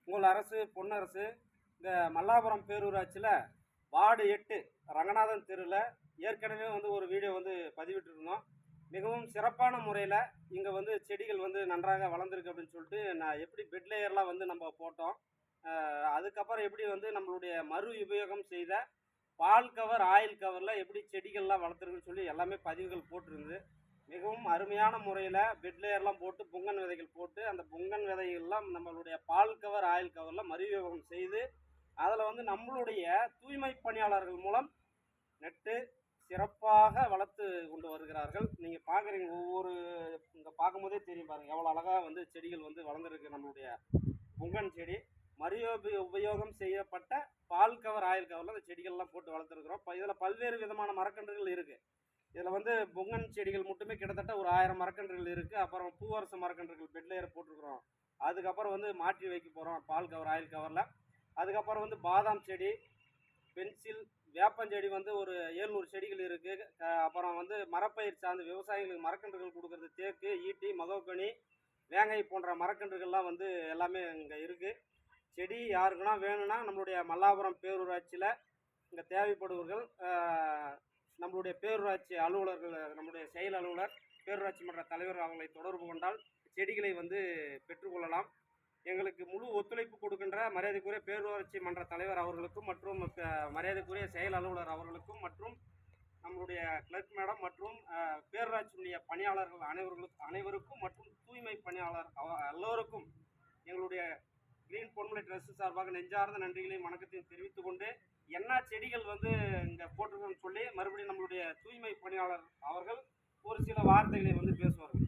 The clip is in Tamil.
உங்கள் அரசு பொன்னரசு இந்த மல்லாபுரம் பேரூராட்சியில் வார்டு 8 ரங்கநாதன் தெருவில் ஏற்கனவே ஒரு வீடியோ பதிவிட்டிருந்தோம். மிகவும் சிறப்பான முறையில் இங்கே செடிகள் நன்றாக வளர்ந்துருக்கு அப்படின்னு சொல்லிட்டு நான் எப்படி பெட் லேயர்லாம் நம்ம போட்டோம். அதுக்கப்புறம் எப்படி நம்மளுடைய மறு உபயோகம் செய்த பால் கவர் ஆயில் கவரில் எப்படி செடிகள்லாம் வளர்த்துருக்குன்னு சொல்லி எல்லாமே பதிவுகள் போட்டிருந்து மிகவும் அருமையான முறையில் பெட் லேயர்லாம் போட்டு புங்கன் விதைகள் போட்டு அந்த புங்கன் விதைகள்லாம் நம்மளுடைய பால் கவர் ஆயில் கவரில் மறுவியோகம் செய்து அதில் நம்மளுடைய தூய்மை பணியாளர்கள் மூலம் நட்டு சிறப்பாக வளர்த்து கொண்டு வருகிறார்கள். நீங்கள் பார்க்குறீங்க, ஒவ்வொரு இங்கே பார்க்கும்போதே தெரியும் பாருங்கள் எவ்வளோ அழகாக செடிகள் வளர்ந்துருக்கு. நம்மளுடைய புங்கன் செடி உபயோகம் செய்யப்பட்ட பால் கவர் ஆயில் கவரில் அந்த செடிகள்லாம் போட்டு வளர்த்துருக்குறோம். இப்போ இதில் பல்வேறு விதமான மரக்கன்றுகள் இருக்குது. இதில் புங்கன் செடிகள் மட்டுமே கிட்டத்தட்ட ஒரு 1000 மரக்கன்றுகள் இருக்குது. அப்புறம் பூவரச மரக்கன்றுகள் பெட் லேயர் போட்டிருக்கிறோம். அதுக்கப்புறம் மாற்றி வைக்க போகிறோம் பால் கவர் ஆயில் கவரில். அதுக்கப்புறம் பாதாம் செடி, பென்சில், வேப்பஞ்செடி ஒரு 700 செடிகள் இருக்குது. அப்புறம் மரப்பயிர் சார்ந்த விவசாயிகளுக்கு மரக்கன்றுகள் கொடுக்குறது தேக்கு, ஈட்டி, மகோகனி, வேங்கை போன்ற மரக்கன்றுகள்லாம் எல்லாமே இங்கே இருக்குது. செடி யாருக்குன்னா வேணும்னா நம்மளுடைய மல்லாபுரம் பேரூராட்சியில் இங்கே தேவைப்படுவர்கள் நம்மளுடைய பேரூராட்சி அலுவலர்கள், நம்முடைய செயல் அலுவலர், பேரூராட்சி மன்ற தலைவர் அவங்களை தொடர்பு கொண்டால் செடிகளை பெற்றுக்கொள்ளலாம். எங்களுக்கு முழு ஒத்துழைப்பு கொடுக்கின்ற மரியாதைக்குரிய பேரூராட்சி மன்ற தலைவர் அவர்களுக்கும் மற்றும் மரியாதைக்குரிய செயல் அலுவலர் அவர்களுக்கும் மற்றும் நம்மளுடைய கிளர்க் மேடம் மற்றும் பேரூராட்சியினுடைய பணியாளர்கள் அனைவருக்கும் மற்றும் தூய்மை பணியாளர் எல்லோருக்கும் எங்களுடைய கிரீன் பொன்மலை ட்ரஸ்ட் சார்பாக நெஞ்சார்ந்த நன்றிகளையும் வணக்கத்தையும் தெரிவித்துக் கொண்டு என்ன செடிகள் இங்கே போட்டிருக்கோம்னு சொல்லி மறுபடியும் நம்மளுடைய தூய்மை பணியாளர் அவர்கள் ஒரு சில வார்த்தைகளை பேசுவார்கள்.